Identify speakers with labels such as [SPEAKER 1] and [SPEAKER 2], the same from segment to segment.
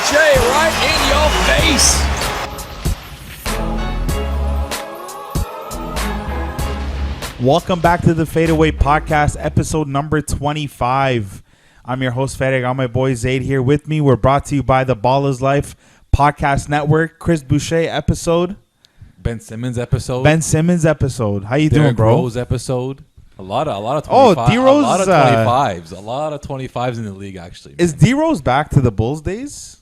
[SPEAKER 1] Boucher right in your face.
[SPEAKER 2] Welcome back to the Faedaway podcast, episode number 25. I'm your host, Faedaway. I got my boy Zaid here with me. We're brought to you by the Ball is Life podcast network. Chris Boucher episode.
[SPEAKER 3] Ben Simmons episode.
[SPEAKER 2] How you doing, bro?
[SPEAKER 3] Rose episode. A lot of 25.
[SPEAKER 2] Oh, D-Rose,
[SPEAKER 3] a lot of 25s. A lot of 25s in the league, actually. Man.
[SPEAKER 2] Is D-Rose back to the Bulls days?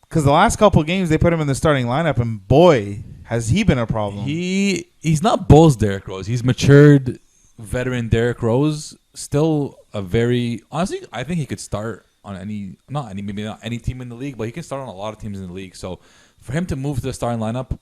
[SPEAKER 2] Because the last couple of games, they put him in the starting lineup, and boy, has he been a problem.
[SPEAKER 3] He's not Bulls Derrick Rose. He's matured veteran Derrick Rose. Still a very... Honestly, I think he could start on maybe not any team in the league, but he can start on a lot of teams in the league. So for him to move to the starting lineup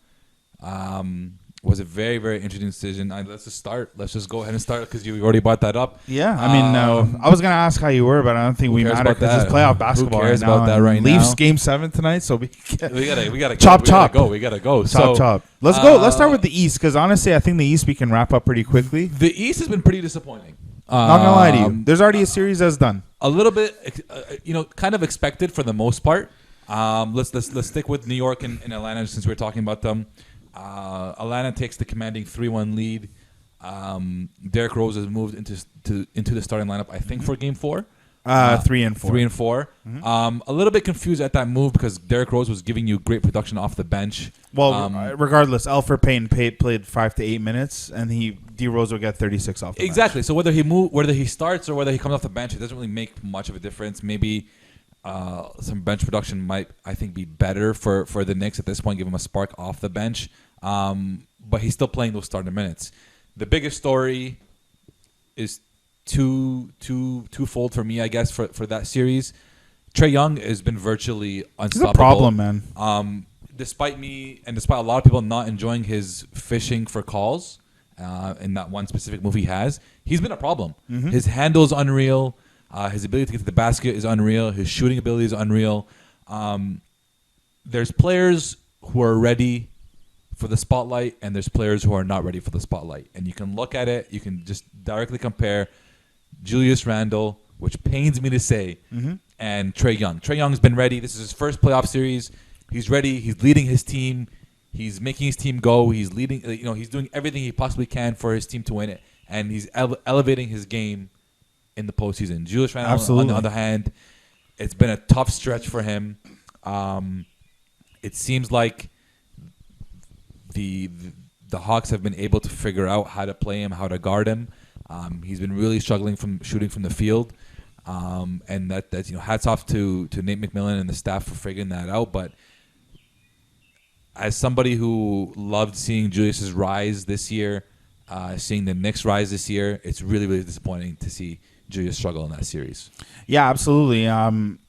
[SPEAKER 3] was a very, very interesting decision. Let's just start. Let's just go ahead and start because you already brought that up.
[SPEAKER 2] Yeah, I mean, I was going to ask how you were, but I don't think we matter because it's playoff basketball.
[SPEAKER 3] Who cares
[SPEAKER 2] right now,
[SPEAKER 3] about that right
[SPEAKER 2] Leafs
[SPEAKER 3] now?
[SPEAKER 2] game 7 tonight, so we
[SPEAKER 3] gotta
[SPEAKER 2] chop.
[SPEAKER 3] We gotta go.
[SPEAKER 2] Chop. Let's go. Let's start with the East because honestly, I think the East we can wrap up pretty quickly.
[SPEAKER 3] The East has been pretty disappointing.
[SPEAKER 2] Not gonna lie to you. There's already a series that's done.
[SPEAKER 3] A little bit, kind of expected for the most part. Let's stick with New York and Atlanta since we're talking about them. Atlanta takes the commanding 3-1 lead. Derrick Rose has moved into the starting lineup, I think, for Game 4.
[SPEAKER 2] 3 and 4.
[SPEAKER 3] 3 and 4. Mm-hmm. A little bit confused at that move because Derrick Rose was giving you great production off the bench.
[SPEAKER 2] Well, regardless, Elfrid Payton played 5 to 8 minutes, and D Rose will get 36 off the
[SPEAKER 3] exactly.
[SPEAKER 2] bench.
[SPEAKER 3] So whether he starts or whether he comes off the bench, it doesn't really make much of a difference. Maybe some bench production might, I think, be better for the Knicks at this point, give him a spark off the bench. But he's still playing those starting minutes. The biggest story is twofold for me, I guess, for that series. Trae Young has been virtually unstoppable.
[SPEAKER 2] He's a problem, man.
[SPEAKER 3] Despite me and despite a lot of people not enjoying his fishing for calls in that one specific move he has, he's been a problem. Mm-hmm. His handle is unreal. His ability to get to the basket is unreal. His shooting ability is unreal. There's players who are ready for the spotlight, and there's players who are not ready for the spotlight. And you can look at it. You can just directly compare Julius Randle, which pains me to say, and Trae Young. Trae Young's been ready. This is his first playoff series. He's ready. He's leading his team. He's making his team go. He's leading. He's doing everything he possibly can for his team to win it, and he's elevating his game in the postseason. Julius Randle, on the other hand, it's been a tough stretch for him. It seems like the Hawks have been able to figure out how to play him, how to guard him. He's been really struggling from shooting from the field, and that's hats off to Nate McMillan and the staff for figuring that out. But as somebody who loved seeing Julius's rise this year, seeing the Knicks rise this year, it's really, really disappointing to see Julius struggle in that series.
[SPEAKER 2] Yeah, absolutely.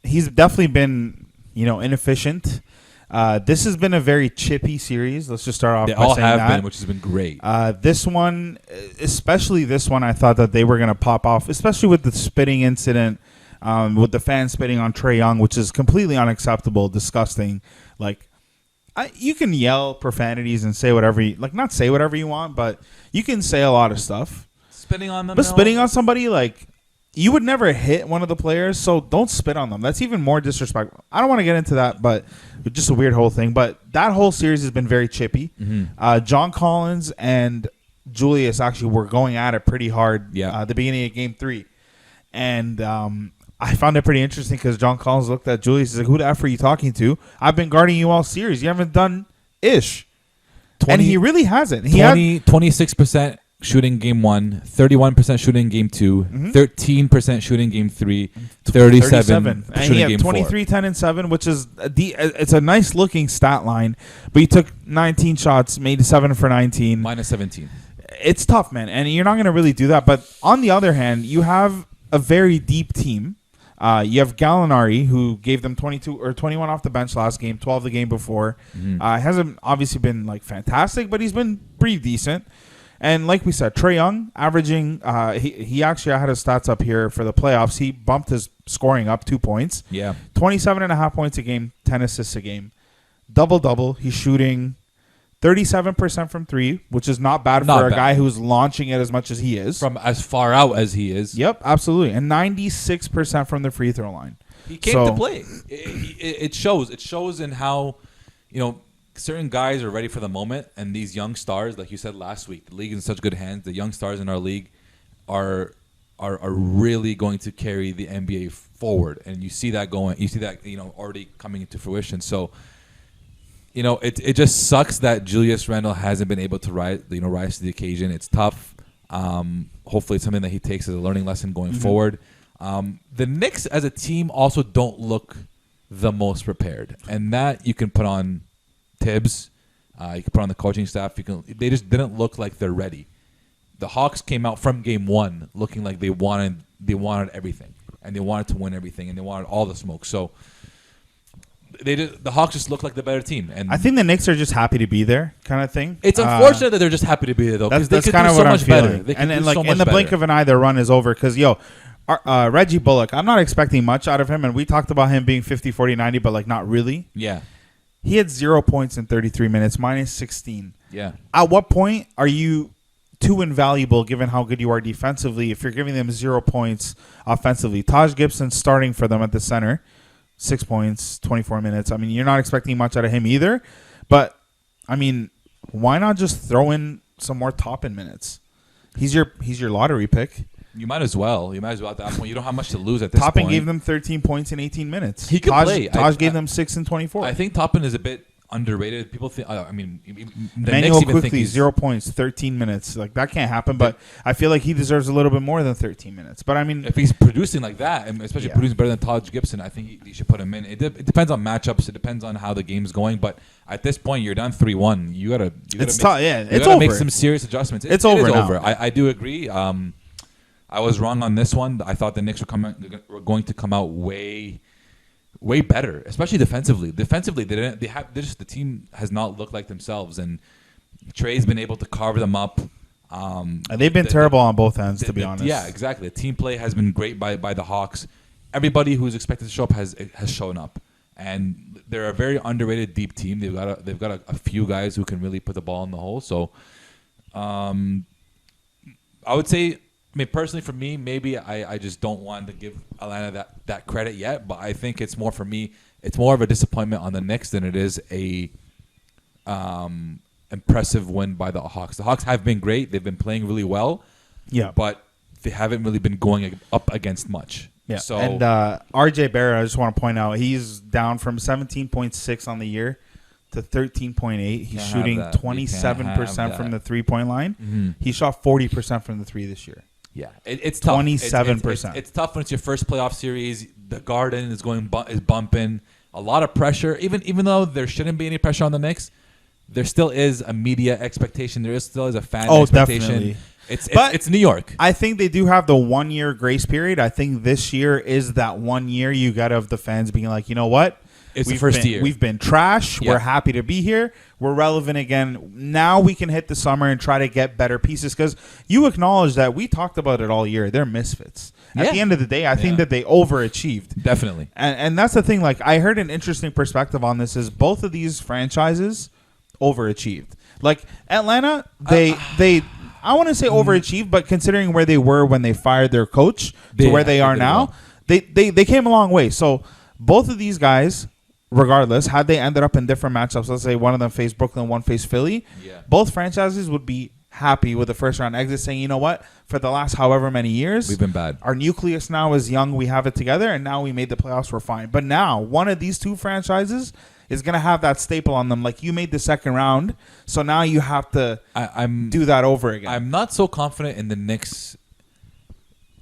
[SPEAKER 2] He's definitely been inefficient. This has been a very chippy series. Let's just start off by saying that. They all have been,
[SPEAKER 3] which has been great.
[SPEAKER 2] This one, especially this one, I thought that they were going to pop off, especially with the spitting incident, with the fans spitting on Trae Young, which is completely unacceptable, disgusting. You can yell profanities and say whatever not say whatever you want, but you can say a lot of stuff.
[SPEAKER 3] Spitting on them?
[SPEAKER 2] But spitting on somebody, you would never hit one of the players, so don't spit on them. That's even more disrespectful. I don't want to get into that, but it's just a weird whole thing. But that whole series has been very chippy. Mm-hmm. John Collins and Julius actually were going at it pretty hard at the beginning of Game 3. And I found it pretty interesting because John Collins looked at Julius. He's like, who the F are you talking to? I've been guarding you all series. You haven't done ish. And he really hasn't.
[SPEAKER 3] 26% shooting Game 1, 31% shooting Game 2, 13% shooting Game 3, 37
[SPEAKER 2] and
[SPEAKER 3] shooting
[SPEAKER 2] he had
[SPEAKER 3] Game
[SPEAKER 2] 23, 10, and 7, which is it's a nice looking stat line. But he took 19 shots, made 7 for 19,
[SPEAKER 3] minus 17.
[SPEAKER 2] It's tough, man, and you're not going to really do that. But on the other hand, you have a very deep team. You have Gallinari, who gave them 22 or 21 off the bench last game, 12 the game before. Hasn't obviously been fantastic, but he's been pretty decent. And like we said, Trae Young averaging, he actually, I had his stats up here for the playoffs. He bumped his scoring up 2 points.
[SPEAKER 3] Yeah.
[SPEAKER 2] 27.5 points a game, 10 assists a game. Double-double. He's shooting 37% from 3, which is not bad for a guy who's launching it as much as he is.
[SPEAKER 3] From as far out as he is.
[SPEAKER 2] Yep, absolutely. And 96% from the free throw line.
[SPEAKER 3] He came to play. It shows. It shows in how, certain guys are ready for the moment, and these young stars, like you said last week, the league is in such good hands. The young stars in our league are really going to carry the NBA forward, and you see that going. You see that already coming into fruition. So, it just sucks that Julius Randle hasn't been able to rise to the occasion. It's tough. Hopefully, it's something that he takes as a learning lesson going forward. The Knicks as a team also don't look the most prepared, and that you can put on Tibbs. You can put on the coaching staff. They just didn't look like they're ready. The Hawks came out from game one looking like they wanted everything, and they wanted to win everything, and they wanted all the smoke. So the Hawks just look like the better team. And
[SPEAKER 2] I think the Knicks are just happy to be there, kind of thing.
[SPEAKER 3] It's unfortunate that they're just happy to be there, though.
[SPEAKER 2] That's kind of what I'm feeling. And then, like, in the blink of an eye, their run is over. Because Reggie Bullock, I'm not expecting much out of him, and we talked about him being 50, 40, 90, but like not really.
[SPEAKER 3] Yeah.
[SPEAKER 2] He had 0 points in 33 minutes, minus 16.
[SPEAKER 3] Yeah.
[SPEAKER 2] At what point are you too invaluable given how good you are defensively if you're giving them 0 points offensively? Taj Gibson starting for them at the center, 6 points, 24 minutes. I mean, you're not expecting much out of him either. But, I mean, why not just throw in some more Toppin minutes? He's your lottery pick.
[SPEAKER 3] You might as well. At that point. You don't have much to lose at this point.
[SPEAKER 2] Toppin gave them 13 points in 18 minutes.
[SPEAKER 3] He could play.
[SPEAKER 2] Taj gave them 6 in 24.
[SPEAKER 3] I think Toppin is a bit underrated. People think. The
[SPEAKER 2] Manuel
[SPEAKER 3] Knicks even think
[SPEAKER 2] quickly 0 points, 13 minutes. Like, that can't happen. But I feel like he deserves a little bit more than 13 minutes. But I mean,
[SPEAKER 3] if he's producing like that, and especially producing better than Taj Gibson, I think you should put him in. It depends on matchups. It depends on how the game's going. But at this point, you're down 3-1. You gotta. It's over. Make some serious adjustments.
[SPEAKER 2] It's over now.
[SPEAKER 3] I do agree. I was wrong on this one. I thought the Knicks were going to come out way better, especially defensively. Defensively, the team has not looked like themselves, and Trey's been able to carve them up.
[SPEAKER 2] And they've been terrible on both ends, to be honest.
[SPEAKER 3] Yeah, exactly. The team play has been great by the Hawks. Everybody who's expected to show up has shown up, and they're a very underrated deep team. They've got a few guys who can really put the ball in the hole. So, I would say. I mean, personally, for me, maybe I just don't want to give Atlanta that credit yet. But I think it's more for me. It's more of a disappointment on the Knicks than it is a impressive win by the Hawks. The Hawks have been great. They've been playing really well.
[SPEAKER 2] Yeah.
[SPEAKER 3] But they haven't really been going up against much.
[SPEAKER 2] Yeah.
[SPEAKER 3] So,
[SPEAKER 2] and RJ Barrett, I just want to point out, he's down from 17.6 on the year to 13.8. He's shooting 27% from the 3-point line.
[SPEAKER 3] Mm-hmm.
[SPEAKER 2] He shot 40% from the 3 this year.
[SPEAKER 3] Yeah, it's tough.
[SPEAKER 2] 27%.
[SPEAKER 3] It's tough when it's your first playoff series. The Garden is bumping. A lot of pressure. Even though there shouldn't be any pressure on the Knicks, there still is a media expectation. Still is a fan expectation.
[SPEAKER 2] Definitely.
[SPEAKER 3] It's New York.
[SPEAKER 2] I think they do have the 1 year grace period. I think this year is that 1 year you got of the fans being like, you know what?
[SPEAKER 3] It's the first year.
[SPEAKER 2] We've been trash. Yeah. We're happy to be here. We're relevant again. Now we can hit the summer and try to get better pieces, because you acknowledge that we talked about it all year. They're misfits. At the end of the day, I think that they overachieved.
[SPEAKER 3] Definitely.
[SPEAKER 2] And that's the thing. Like, I heard an interesting perspective on this is both of these franchises overachieved. Like, Atlanta, they I want to say overachieved, but considering where they were when they fired their coach to where they are now, they came a long way. So both of these guys, regardless, had they ended up in different matchups, let's say one of them faced Brooklyn, one faced Philly, both franchises would be happy with the first round exit, saying, you know what, for the last however many years,
[SPEAKER 3] we've been bad.
[SPEAKER 2] Our nucleus now is young, we have it together, and now we made the playoffs, we're fine. But now one of these two franchises is going to have that staple on them. Like, you made the second round, so now you have to do that over again.
[SPEAKER 3] I'm not so confident in the Knicks.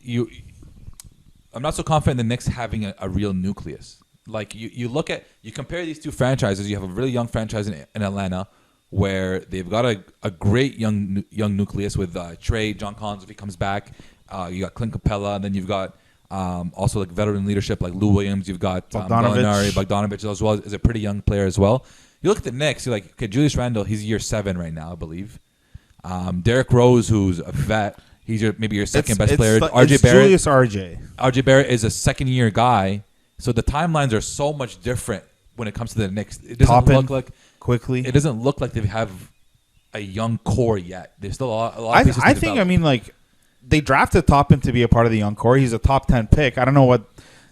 [SPEAKER 3] I'm not so confident in the Knicks having a real nucleus. Like, you compare these two franchises. You have a really young franchise in Atlanta, where they've got a great young nucleus with Trey, John Collins if he comes back. You got Clint Capella, and then you've got also like veteran leadership like Lou Williams. You've got Bogdanovic as well as a pretty young player as well. You look at the Knicks, you're like, okay, Julius Randle, he's year 7 right now, I believe. Derrick Rose, who's a vet, he's maybe your second best player.
[SPEAKER 2] RJ Barrett. Julius RJ.
[SPEAKER 3] RJ Barrett is a second-year guy, so the timelines are so much different when it comes to the Knicks. It doesn't look like
[SPEAKER 2] quickly.
[SPEAKER 3] It doesn't look like they have a young core yet. There's still a lot of pieces to develop.
[SPEAKER 2] I mean, like, they drafted Toppin to be a part of the young core. He's a top 10 pick. I don't know what,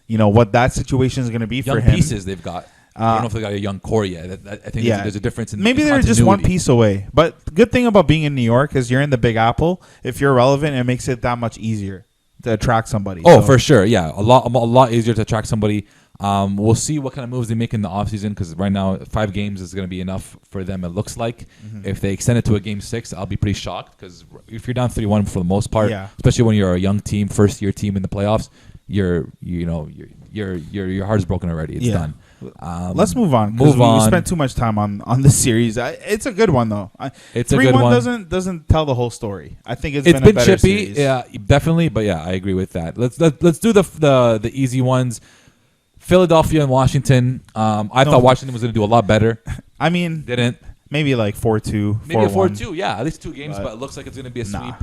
[SPEAKER 2] what that situation is going to be
[SPEAKER 3] young
[SPEAKER 2] for him.
[SPEAKER 3] pieces they've got. I don't know if they got a young core yet. I think there's a difference in
[SPEAKER 2] maybe
[SPEAKER 3] the
[SPEAKER 2] they're just one
[SPEAKER 3] continuity.
[SPEAKER 2] piece away. But the good thing about being in New York is you're in the Big Apple. If you're relevant, it makes it that much easier to attract somebody.
[SPEAKER 3] Oh, for sure. Yeah, a lot easier to attract somebody. We'll see what kind of moves they make in the offseason because right now 5 games is going to be enough for them, it looks like. If they extend it to a game 6, I'll be pretty shocked because if you're down 3-1 for the most part, especially when you're a young team, first-year team in the playoffs, your heart is broken already. It's done.
[SPEAKER 2] Let's move on. We spent too much time on this series. It's a good one though.
[SPEAKER 3] It's 3-1 a good one.
[SPEAKER 2] Doesn't tell the whole story. I think it's been a better
[SPEAKER 3] chippy.
[SPEAKER 2] series.
[SPEAKER 3] Yeah, definitely. But yeah, I agree with that. Let's do the easy ones. Philadelphia and Washington. I thought Washington was going to do a lot better.
[SPEAKER 2] I mean,
[SPEAKER 3] didn't.
[SPEAKER 2] Maybe like 4-2.
[SPEAKER 3] Maybe a 4-2. Yeah, at least 2 games, but it looks like it's going to be a sweep.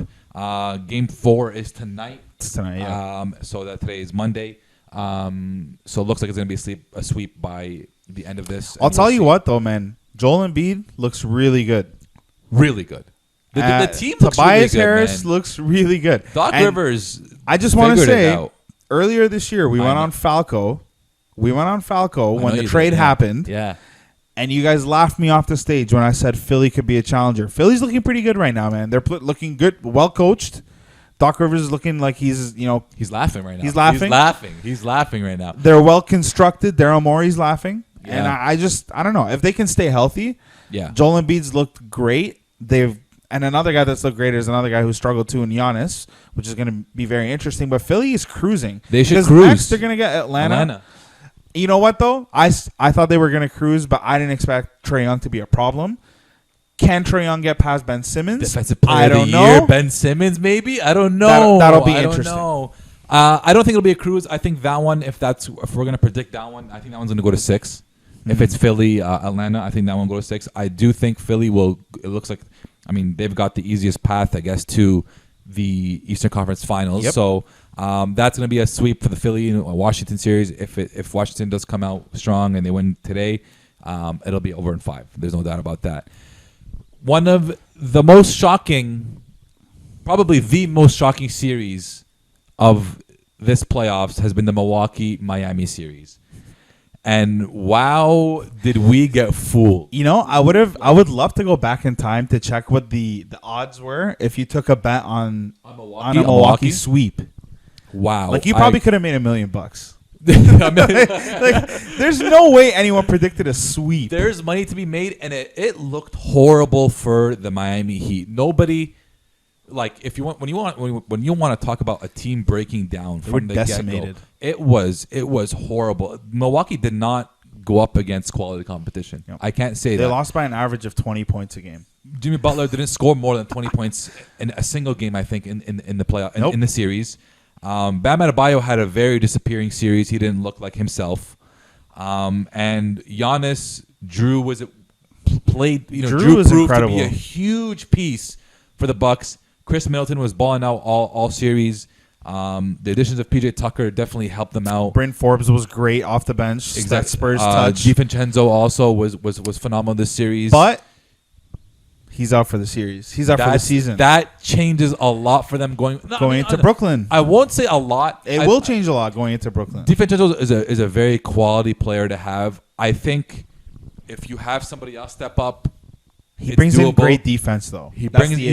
[SPEAKER 3] Game 4 is tonight.
[SPEAKER 2] It's tonight. Yeah.
[SPEAKER 3] So that today is Monday. So it looks like it's going to be a sweep by the end of this.
[SPEAKER 2] I'll tell you what, though, man. Joel Embiid looks really good.
[SPEAKER 3] Really good. The team looks
[SPEAKER 2] Tobias
[SPEAKER 3] really good,
[SPEAKER 2] Harris
[SPEAKER 3] man.
[SPEAKER 2] looks really good.
[SPEAKER 3] Doc Rivers.
[SPEAKER 2] I just want to say, earlier this year, we went on Falco. when the trade happened.
[SPEAKER 3] Yeah.
[SPEAKER 2] And you guys laughed me off the stage when I said Philly could be a challenger. Philly's looking pretty good right now, man. They're looking good, well coached. Doc Rivers is looking like he's
[SPEAKER 3] laughing right now.
[SPEAKER 2] He's laughing.
[SPEAKER 3] He's laughing right now.
[SPEAKER 2] They're well constructed. Daryl Morey's laughing.
[SPEAKER 3] Yeah.
[SPEAKER 2] And I don't know. If they can stay healthy, Joel Embiid's looked great. And another guy that's looked great is another guy who struggled too in Giannis, which is going to be very interesting. But Philly is cruising.
[SPEAKER 3] They should cruise.
[SPEAKER 2] Next they're going to get Atlanta. You know what, though? I thought they were going to cruise, but I didn't expect Trae Young to be a problem. Can Trae Young get past Ben Simmons?
[SPEAKER 3] Defensive player of the year, Ben Simmons, maybe? I don't know.
[SPEAKER 2] That'll be interesting.
[SPEAKER 3] I don't think it'll be a cruise. I think that one, if we're going to predict that one, I think that one's going to go to 6. If it's Philly, Atlanta, I think that one will go to 6. I do think Philly will. It looks like, they've got the easiest path, I guess, to the Eastern Conference Finals.
[SPEAKER 2] Yep.
[SPEAKER 3] So that's going to be a sweep for the Philly and Washington series. If Washington does come out strong and they win today, it'll be over in 5. There's no doubt about that. One of the most shocking, probably the most shocking series of this playoffs has been the Milwaukee-Miami series. And wow, did we get fooled.
[SPEAKER 2] I would love to go back in time to check what the odds were if you took a bet on a Milwaukee sweep.
[SPEAKER 3] Wow.
[SPEAKER 2] Like you probably could have made $1 million. There's no way anyone predicted a sweep.
[SPEAKER 3] There's money to be made, and it looked horrible for the Miami Heat. Nobody, if you want when you want to talk about a team breaking down from the get-go, it was horrible. Milwaukee did not go up against quality competition. Yep. I can't say
[SPEAKER 2] they
[SPEAKER 3] that.
[SPEAKER 2] lost by an average of 20 points a game.
[SPEAKER 3] Jimmy Butler didn't score more than 20 points in a single game, I think, in the playoff in the series. Bam Adebayo had a very disappearing series. He didn't look like himself. And Giannis, Drew played. Drew
[SPEAKER 2] was
[SPEAKER 3] proved
[SPEAKER 2] incredible.
[SPEAKER 3] to be a huge piece for the Bucks. Chris Middleton was balling out all series. The additions of PJ Tucker definitely helped them out.
[SPEAKER 2] Bryn Forbes was great off the bench. That Spurs touch.
[SPEAKER 3] DiVincenzo also was phenomenal this series.
[SPEAKER 2] But he's out for the series. He's out for the season.
[SPEAKER 3] That changes a lot for them going
[SPEAKER 2] into Brooklyn.
[SPEAKER 3] I won't say a lot.
[SPEAKER 2] It will change a lot going into Brooklyn.
[SPEAKER 3] DiVincenzo is a very quality player to have. I think if you have somebody else step up,
[SPEAKER 2] he brings in great defense, though.
[SPEAKER 3] He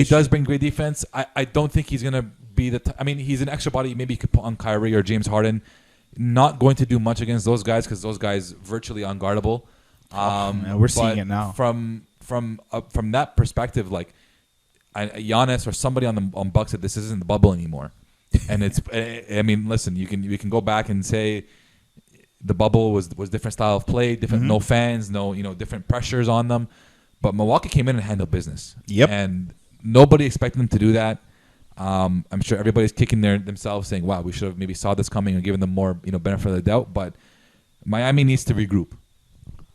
[SPEAKER 3] does bring great defense. I don't think he's going to be he's an extra body. Maybe you could put on Kyrie or James Harden. Not going to do much against those guys because those guys virtually unguardable.
[SPEAKER 2] We're seeing it now.
[SPEAKER 3] From that perspective, Giannis or somebody on Bucks said this isn't the bubble anymore, and it's. Listen, you can go back and say the bubble was different style of play, different no fans, different pressures on them, but Milwaukee came in and handled business.
[SPEAKER 2] Yep,
[SPEAKER 3] and nobody expected them to do that. I'm sure everybody's kicking themselves, saying, "Wow, we should have maybe saw this coming and given them more benefit of the doubt." But Miami needs to regroup.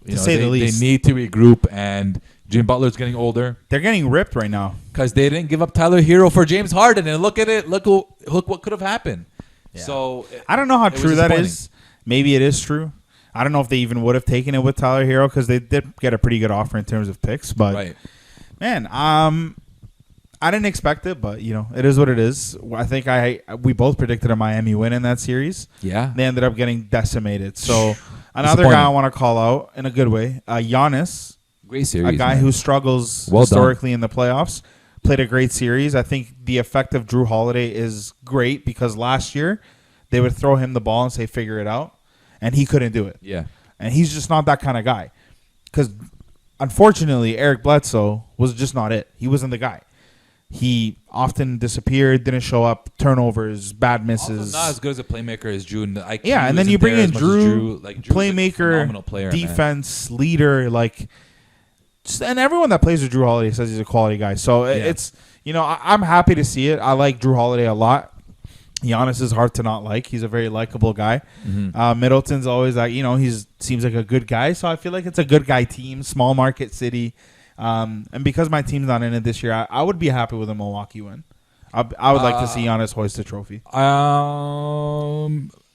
[SPEAKER 2] To say the least,
[SPEAKER 3] they need to regroup, and Jimmy Butler's getting older.
[SPEAKER 2] They're getting ripped right now
[SPEAKER 3] because they didn't give up Tyler Hero for James Harden, and look at it. Look what could have happened. Yeah. So
[SPEAKER 2] I don't know how true that is. Maybe it is true. I don't know if they even would have taken it with Tyler Hero because they did get a pretty good offer in terms of picks. But man, I didn't expect it, but it is what it is. I think we both predicted a Miami win in that series.
[SPEAKER 3] Yeah.
[SPEAKER 2] They ended up getting decimated. So another guy I want to call out in a good way, Giannis.
[SPEAKER 3] Great series.
[SPEAKER 2] A guy who struggles historically in the playoffs. Played a great series. I think the effect of Drew Holiday is great because last year they would throw him the ball and say, figure it out. And he couldn't do it.
[SPEAKER 3] Yeah.
[SPEAKER 2] And he's just not that kind of guy. Because unfortunately, Eric Bledsoe was just not it. He wasn't the guy. He often disappeared, didn't show up, turnovers, bad misses.
[SPEAKER 3] Also not as good as a playmaker as Drew. And the IQ
[SPEAKER 2] and then you bring in Drew,
[SPEAKER 3] Drew's
[SPEAKER 2] playmaker,
[SPEAKER 3] a player,
[SPEAKER 2] defense, leader, and everyone that plays with Drew Holiday says he's a quality guy. So it's, I'm happy to see it. I like Drew Holiday a lot. Giannis is hard to not like. He's a very likable guy.
[SPEAKER 3] Mm-hmm.
[SPEAKER 2] Middleton's always like, he seems like a good guy. So I feel like it's a good guy team, small market city. And because my team's not in it this year, I would be happy with a Milwaukee win. I would like to see Giannis hoist the trophy.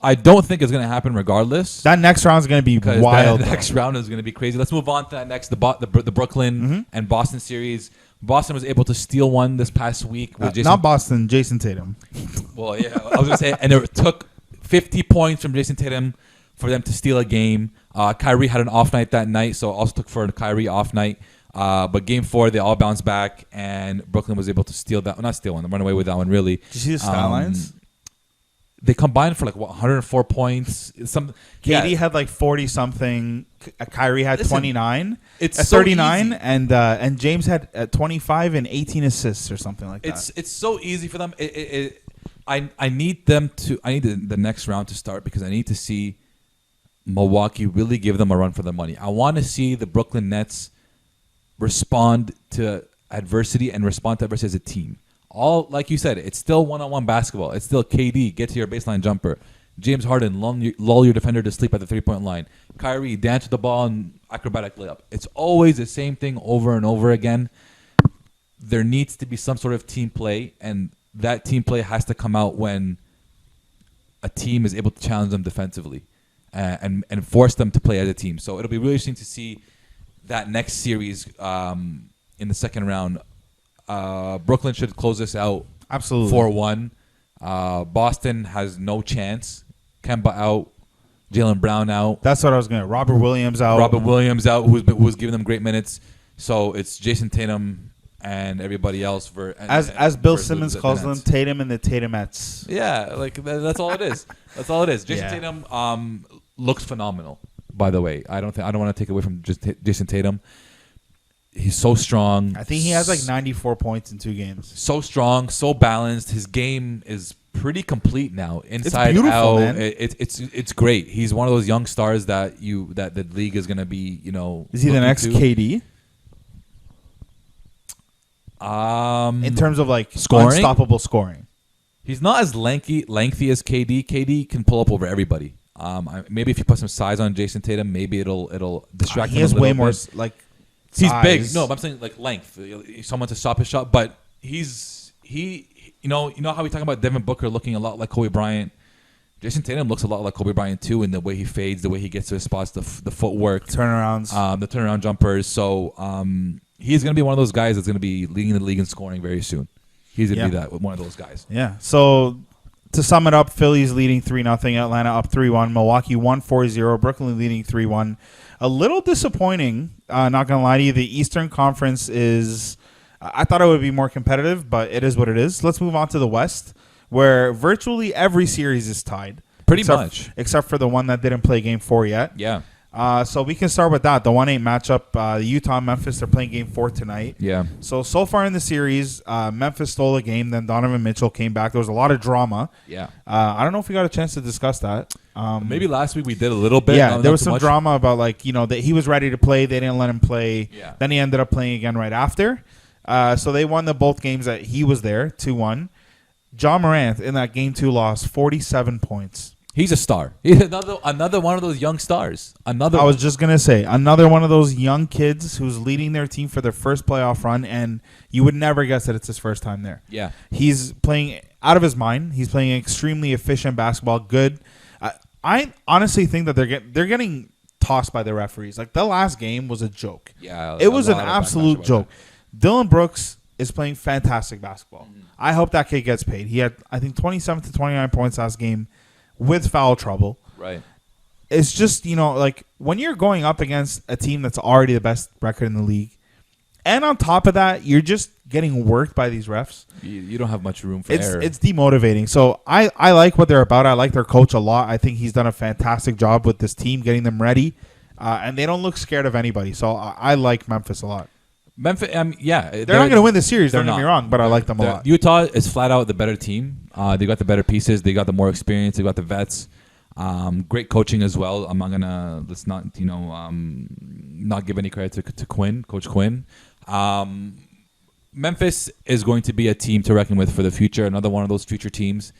[SPEAKER 3] I don't think it's going to happen regardless.
[SPEAKER 2] That next round is going to be wild.
[SPEAKER 3] That next round is going to be crazy. Let's move on to that next, the Brooklyn and Boston series. Boston was able to steal one this past week with Jason.
[SPEAKER 2] Not Boston, Jason Tatum.
[SPEAKER 3] Well, yeah, I was going to say, and it took 50 points from Jason Tatum for them to steal a game. Kyrie had an off night that night, so it also took for a Kyrie off night. But game 4, they all bounced back, and Brooklyn was able to steal that. Well, not steal one, run away with that one, really.
[SPEAKER 2] Did you see the stat lines?
[SPEAKER 3] They combined for 104 points.
[SPEAKER 2] KD had 40-something. Kyrie had 29.
[SPEAKER 3] It's
[SPEAKER 2] at
[SPEAKER 3] so
[SPEAKER 2] 39,
[SPEAKER 3] easy.
[SPEAKER 2] And James had 25 and 18 assists or something like that.
[SPEAKER 3] It's so easy for them. I need them to. I need the next round to start because I need to see Milwaukee really give them a run for their money. I want to see the Brooklyn Nets respond to adversity and respond to adversity as a team. All like you said, it's still one-on-one basketball. It's still KD, get to your baseline jumper. James Harden, lull your defender to sleep at the three-point line. Kyrie, dance with the ball and acrobatic layup. It's always the same thing over and over again. There needs to be some sort of team play, and that team play has to come out when a team is able to challenge them defensively and force them to play as a team. So it'll be really interesting to see that next series in the second round. Brooklyn should close this out
[SPEAKER 2] absolutely
[SPEAKER 3] 4-1. Boston has no chance. Kemba out, Jaylen Brown out.
[SPEAKER 2] That's what I was gonna. Robert Williams out.
[SPEAKER 3] Who's giving them great minutes. So it's Jason Tatum and everybody else
[SPEAKER 2] as Bill Simmons calls them, Tatum and the Tatumettes.
[SPEAKER 3] Yeah, that's all it is. That's all it is. Jason Tatum looks phenomenal. By the way, I don't want to take away from just Jason Tatum. He's so strong.
[SPEAKER 2] I think he has 94 points in 2 games.
[SPEAKER 3] So strong, so balanced. His game is pretty complete now. Inside,
[SPEAKER 2] it's beautiful,
[SPEAKER 3] out,
[SPEAKER 2] man.
[SPEAKER 3] It's great. He's one of those young stars that the league is gonna be.
[SPEAKER 2] Is he the next KD? In terms of
[SPEAKER 3] scoring?
[SPEAKER 2] unstoppable scoring.
[SPEAKER 3] He's not as lengthy as KD. KD can pull up over everybody. Maybe if you put some size on Jason Tatum, maybe it'll distract him.
[SPEAKER 2] He has
[SPEAKER 3] a little
[SPEAKER 2] way
[SPEAKER 3] bit.
[SPEAKER 2] more
[SPEAKER 3] He's
[SPEAKER 2] size.
[SPEAKER 3] big. No, but I'm saying length. Someone to stop his shot, but you know how we talk about Devin Booker looking a lot like Kobe Bryant. Jason Tatum looks a lot like Kobe Bryant too, in the way he fades, the way he gets to his spots, the footwork,
[SPEAKER 2] turnarounds,
[SPEAKER 3] the turnaround jumpers. So he's going to be one of those guys that's going to be leading the league in scoring very soon. He's going to be one of those guys.
[SPEAKER 2] Yeah. So to sum it up, Philly's leading 3-0, Atlanta up 3-1, Milwaukee 1-4-0, Brooklyn leading 3-1. A little disappointing, not going to lie to you. The Eastern Conference is, I thought it would be more competitive, but it is what it is. Let's move on to the West, where virtually every series is tied.
[SPEAKER 3] Pretty much.
[SPEAKER 2] Except for the one that didn't play Game 4 yet.
[SPEAKER 3] Yeah.
[SPEAKER 2] So we can start with that. The 1-8 matchup, Utah and Memphis, they're playing Game 4 tonight.
[SPEAKER 3] Yeah.
[SPEAKER 2] So far in the series, Memphis stole a game, then Donovan Mitchell came back. There was a lot of drama.
[SPEAKER 3] Yeah.
[SPEAKER 2] I don't know if we got a chance to discuss that.
[SPEAKER 3] Maybe last week we did a little bit.
[SPEAKER 2] Yeah, there was some drama about that he was ready to play. They didn't let him play.
[SPEAKER 3] Yeah.
[SPEAKER 2] Then he ended up playing again right after. So they won both games that he was there, 2-1. John Morant in that Game 2 loss, 47 points.
[SPEAKER 3] He's a star. He's another one of those young stars. I
[SPEAKER 2] was just going to say, another one of those young kids who's leading their team for their first playoff run, and you would never guess that it's his first time there.
[SPEAKER 3] Yeah.
[SPEAKER 2] He's playing out of his mind. He's playing extremely efficient basketball, good. I honestly think that they're getting tossed by the referees. The last game was a joke.
[SPEAKER 3] Yeah.
[SPEAKER 2] It was an absolute joke. Dylan Brooks is playing fantastic basketball. I hope that kid gets paid. He had, I think, 27 to 29 points last game with foul trouble.
[SPEAKER 3] Right.
[SPEAKER 2] It's just, like when you're going up against a team that's already the best record in the league, and on top of that, you're just getting worked by these refs.
[SPEAKER 3] You don't have much room for error.
[SPEAKER 2] It's demotivating. So I like what they're about. I like their coach a lot. I think he's done a fantastic job with this team, getting them ready. And they don't look scared of anybody. So I like Memphis a lot.
[SPEAKER 3] Memphis,
[SPEAKER 2] they're not going to win the series. Don't get me wrong, but I like them a lot.
[SPEAKER 3] Utah is flat out the better team. They got the better pieces. They got the more experience. They got the vets. Great coaching as well. I'm not gonna not give any credit to Coach Quinn. Memphis is going to be a team to reckon with for the future. Another one of those future teams.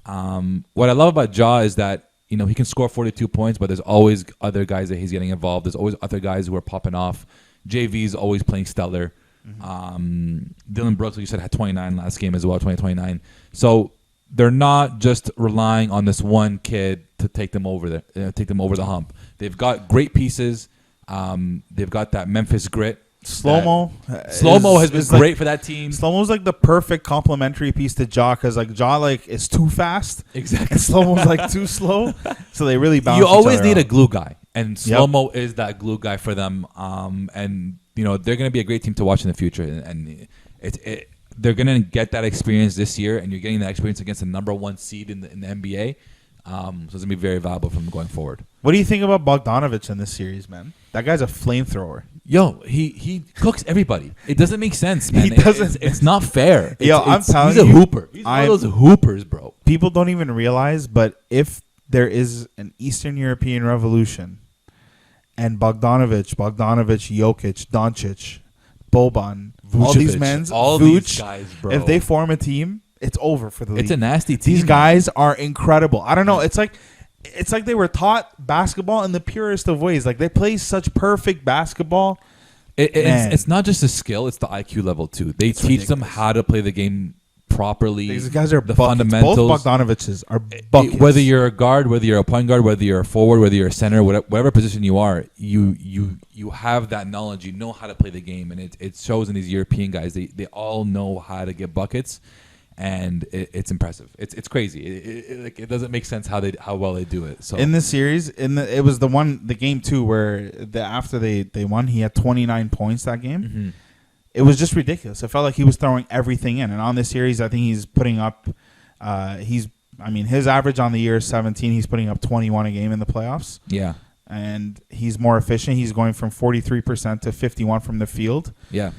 [SPEAKER 3] What I love about Ja is that he can score 42 points, but there's always other guys that he's getting involved. There's always other guys who are popping off. JV's always playing stellar. Dylan Brooks, like you said, had 29 last game as well, 29. So they're not just relying on this one kid to take them over the hump. They've got great pieces. They've got that Memphis grit.
[SPEAKER 2] Slow-mo
[SPEAKER 3] has been great for that team.
[SPEAKER 2] Slow-mo's like the perfect complementary piece to Ja, because Ja is too fast.
[SPEAKER 3] Exactly.
[SPEAKER 2] And Slow-mo's too slow. So they really balance.
[SPEAKER 3] You always need
[SPEAKER 2] out.
[SPEAKER 3] a glue guy, and Slow-mo is that glue guy for them. And they're going to be a great team to watch in the future. And they're going to get that experience this year, and you're getting that experience against the number one seed in the NBA. So it's going to be very valuable for them going forward.
[SPEAKER 2] What do you think about Bogdanovic in this series, man? That guy's a flamethrower.
[SPEAKER 3] Yo, he cooks everybody. It doesn't make sense, man.
[SPEAKER 2] He doesn't.
[SPEAKER 3] It's not fair.
[SPEAKER 2] I'm telling you.
[SPEAKER 3] He's a hooper. He's one of those hoopers, bro.
[SPEAKER 2] People don't even realize, but if there is an Eastern European revolution and Bogdanovic, Jokic, Doncic, Boban, all these men,
[SPEAKER 3] these guys, bro.
[SPEAKER 2] If they form a team, it's over for the league.
[SPEAKER 3] It's a nasty team.
[SPEAKER 2] These guys are incredible. I don't know. It's like they were taught basketball in the purest of ways. Like they play such perfect basketball.
[SPEAKER 3] It's not just a skill; it's the IQ level too. They teach them how to play the game properly.
[SPEAKER 2] These guys are
[SPEAKER 3] the
[SPEAKER 2] buckets.
[SPEAKER 3] fundamentals.
[SPEAKER 2] Both Bogdanovic's are buckets.
[SPEAKER 3] Whether you're a guard, whether you're a point guard, whether you're a forward, whether you're a center, whatever position you are, you have that knowledge. You know how to play the game, and it shows in these European guys. They all know how to get buckets. And it's impressive. It's crazy. It doesn't make sense how well they do it. So
[SPEAKER 2] in this series, it was the game 2 where after they won, he had 29 points that game.
[SPEAKER 3] Mm-hmm.
[SPEAKER 2] It was just ridiculous. It felt like he was throwing everything in. And on this series, I think he's putting up. His average on the year is 17. He's putting up 21 a game in the playoffs.
[SPEAKER 3] Yeah,
[SPEAKER 2] and he's more efficient. He's going from 43% to 51% from the field.
[SPEAKER 3] Yeah.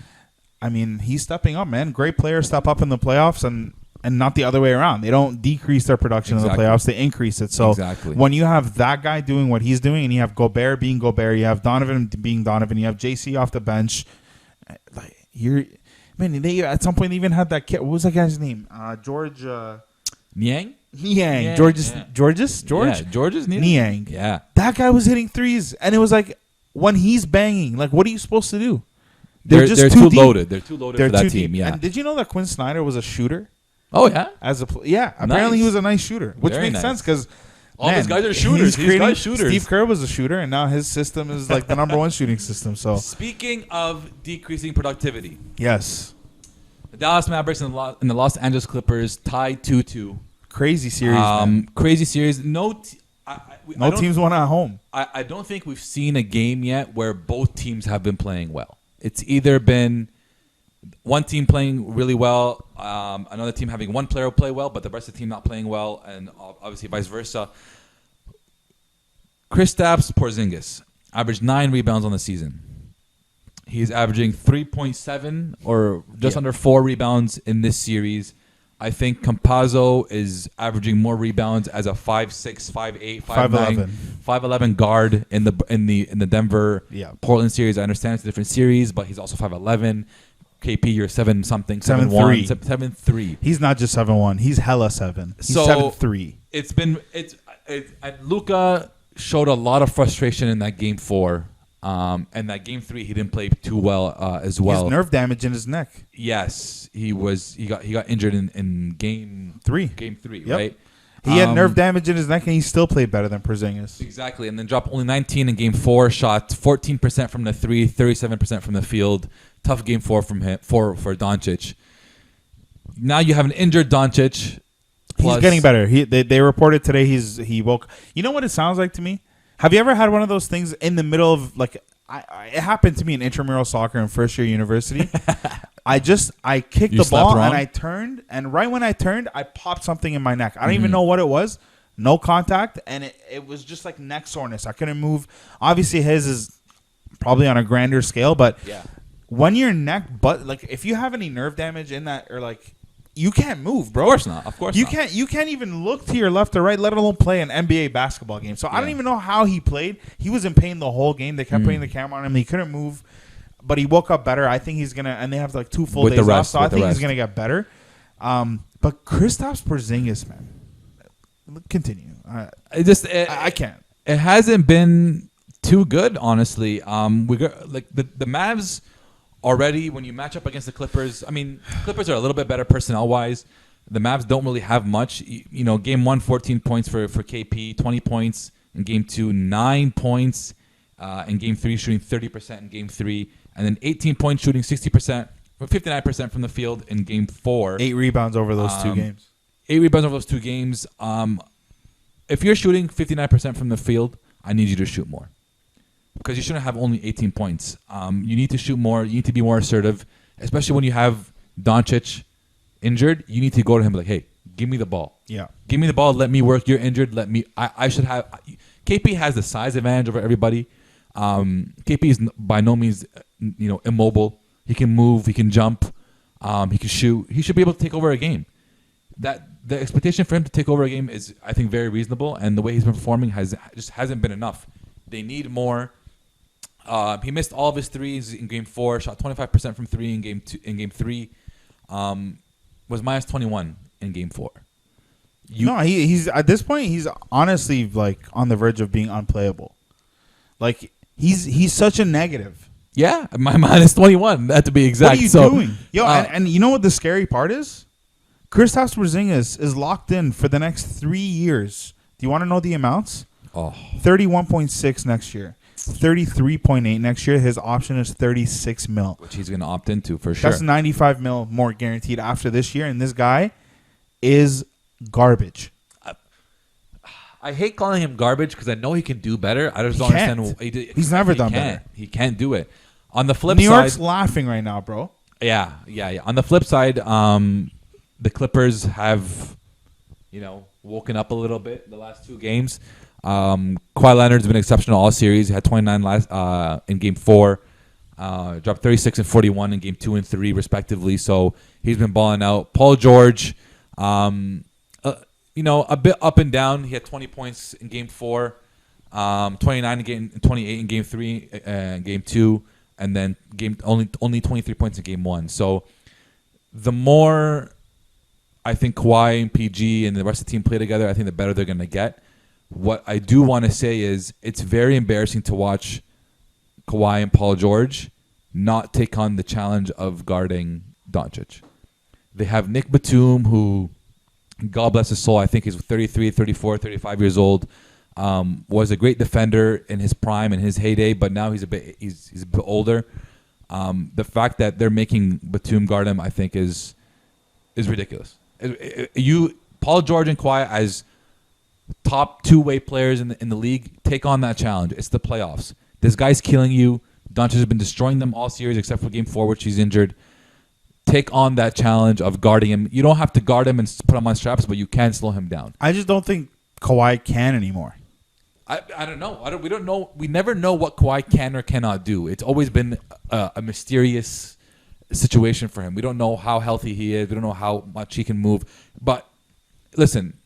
[SPEAKER 2] I mean, he's stepping up, man. Great players step up in the playoffs and not the other way around. They don't decrease their production in the playoffs. They increase it. So when you have that guy doing what he's doing and you have Gobert being Gobert, you have Donovan being Donovan, you have JC off the bench, they at some point even had that kid. What was that guy's name? George
[SPEAKER 3] Niang?
[SPEAKER 2] Niang. George?
[SPEAKER 3] Yeah, George's
[SPEAKER 2] Niang.
[SPEAKER 3] Yeah.
[SPEAKER 2] That guy was hitting threes, and it was like when he's banging, like what are you supposed to do?
[SPEAKER 3] They're too loaded. They're too loaded for that team.
[SPEAKER 2] Deep.
[SPEAKER 3] Yeah.
[SPEAKER 2] And did you know that Quinn Snyder was a shooter?
[SPEAKER 3] Oh yeah.
[SPEAKER 2] Apparently he was a nice shooter, which makes sense because
[SPEAKER 3] all these guys are shooters. These guys shooters.
[SPEAKER 2] Steve Kerr was a shooter, and now his system is like the number one shooting system. So
[SPEAKER 3] speaking of decreasing productivity,
[SPEAKER 2] yes,
[SPEAKER 3] the Dallas Mavericks and the Los Angeles Clippers tied 2-2.
[SPEAKER 2] Crazy series.
[SPEAKER 3] Crazy series. No
[SPEAKER 2] teams won at home.
[SPEAKER 3] I don't think we've seen a game yet where both teams have been playing well. It's either been one team playing really well, another team having one player play well, but the rest of the team not playing well, and obviously vice versa. Kristaps Porzingis averaged 9 rebounds on the season. He's averaging 3.7 or just under 4 rebounds in this series. I think Campazzo is averaging more rebounds as a 5'6", 5'8", 5'9", 5'11" guard in the Denver Portland series. I understand it's a different series, but he's also 5'11". KP, you're 7-something, 7'1", 7'3".
[SPEAKER 2] He's not just 7'1". He's hella 7. He's 7'3".
[SPEAKER 3] And Luka showed a lot of frustration in that game 4. And that game 3, he didn't play too well as well.
[SPEAKER 2] He has nerve damage in his neck.
[SPEAKER 3] Yes, he got injured in game 3. Game 3, right?
[SPEAKER 2] He had nerve damage in his neck, and he still played better than Porzingis.
[SPEAKER 3] Exactly, and then dropped only 19 in Game 4. Shot 14% from the three, 37% from the field. Tough Game 4 from him for Doncic. Now you have an injured Doncic.
[SPEAKER 2] He's getting better. They reported today he woke. You know what it sounds like to me? Have you ever had one of those things in the middle of like? It happened to me in intramural soccer in first year university. I kicked the ball and I turned, and right when I turned, I popped something in my neck. I don't even know what it was. No contact, and it was just like neck soreness. I couldn't move. Obviously, his is probably on a grander scale, but when your neck, like if you have any nerve damage in that, or like you can't move, bro.
[SPEAKER 3] Of course not. Of course
[SPEAKER 2] you
[SPEAKER 3] not.
[SPEAKER 2] can't. You can't even look to your left or right, let alone play an NBA basketball game. So I don't even know how he played. He was in pain the whole game. They kept putting the camera on him. He couldn't move, but he woke up better. I think he's gonna. And they have like 2 full days off, so I think he's gonna get better. But Kristaps Porzingis, man, continue. I can't.
[SPEAKER 3] It hasn't been too good, honestly. We got like the Mavs. Already, when you match up against the Clippers, I mean, Clippers are a little bit better personnel-wise. The Mavs don't really have much. You know, Game 1, 14 points for KP, 20 points in Game 2, 9 points in Game 3, shooting 30% in Game 3, and then 18 points, shooting 60%, 59% from the field in Game 4.
[SPEAKER 2] 8 rebounds over those 2 games.
[SPEAKER 3] 8 rebounds over those 2 games. If you're shooting 59% from the field, I need you to shoot more. Because you shouldn't have only 18 points. You need to shoot more. You need to be more assertive, especially when you have Doncic injured. You need to go to him like, hey, give me the ball.
[SPEAKER 2] Yeah.
[SPEAKER 3] Give me the ball. Let me work. You're injured. I should have. KP has the size advantage over everybody. KP is by no means, immobile. He can move. He can jump. He can shoot. He should be able to take over a game. The expectation for him to take over a game is, I think, very reasonable. And the way he's been performing hasn't been enough. They need more. He missed all of his threes in Game 4. Shot 25% from 3 in Game 2. In Game 3, was minus 21 in Game 4.
[SPEAKER 2] He's at this point. He's honestly like on the verge of being unplayable. Like he's such a negative.
[SPEAKER 3] Yeah, my minus 21. That to be exact.
[SPEAKER 2] What are you doing, yo? And you know what the scary part is? Kristaps Porzingis is locked in for the next 3 years. Do you want to know the amounts? 31.6 next year. 33.8 next year. His option is 36 mil,
[SPEAKER 3] which he's going to opt into for sure.
[SPEAKER 2] That's 95 mil more guaranteed after this year, and this guy is garbage.
[SPEAKER 3] I hate calling him garbage because I know he can do better. I just don't understand.
[SPEAKER 2] He's never done better.
[SPEAKER 3] He can't do it. On the flip
[SPEAKER 2] New
[SPEAKER 3] side,
[SPEAKER 2] York's laughing right now, bro.
[SPEAKER 3] Yeah. On the flip side, the Clippers have, woken up a little bit the last 2 games. Kawhi Leonard's been exceptional all series. He had 29 in Game 4. Dropped 36 and 41 in Game 2 and 3, respectively. So he's been balling out. Paul George, a bit up and down. He had 20 points in Game 4, 29 in 28 in Game 3, Game 2, and then only 23 points in Game 1. So the more I think Kawhi and PG and the rest of the team play together, I think the better they're going to get. What I do want to say is it's very embarrassing to watch Kawhi and Paul George not take on the challenge of guarding Doncic. They have Nick Batum, who, God bless his soul, I think he's 33, 34, 35 years old, was a great defender in his prime, in his heyday, but now he's a bit older. The fact that they're making Batum guard him, I think, is ridiculous. Paul George and Kawhi as top 2-way players in the league take on that challenge. It's the playoffs. This guy's killing you. Doncic has been destroying them all series except for Game 4, which he's injured. Take on that challenge of guarding him. You don't have to guard him and put him on straps, but you can slow him down.
[SPEAKER 2] I just don't think Kawhi can anymore.
[SPEAKER 3] I don't know. We don't know. We never know what Kawhi can or cannot do. It's always been a mysterious situation for him. We don't know how healthy he is. We don't know how much he can move. But listen,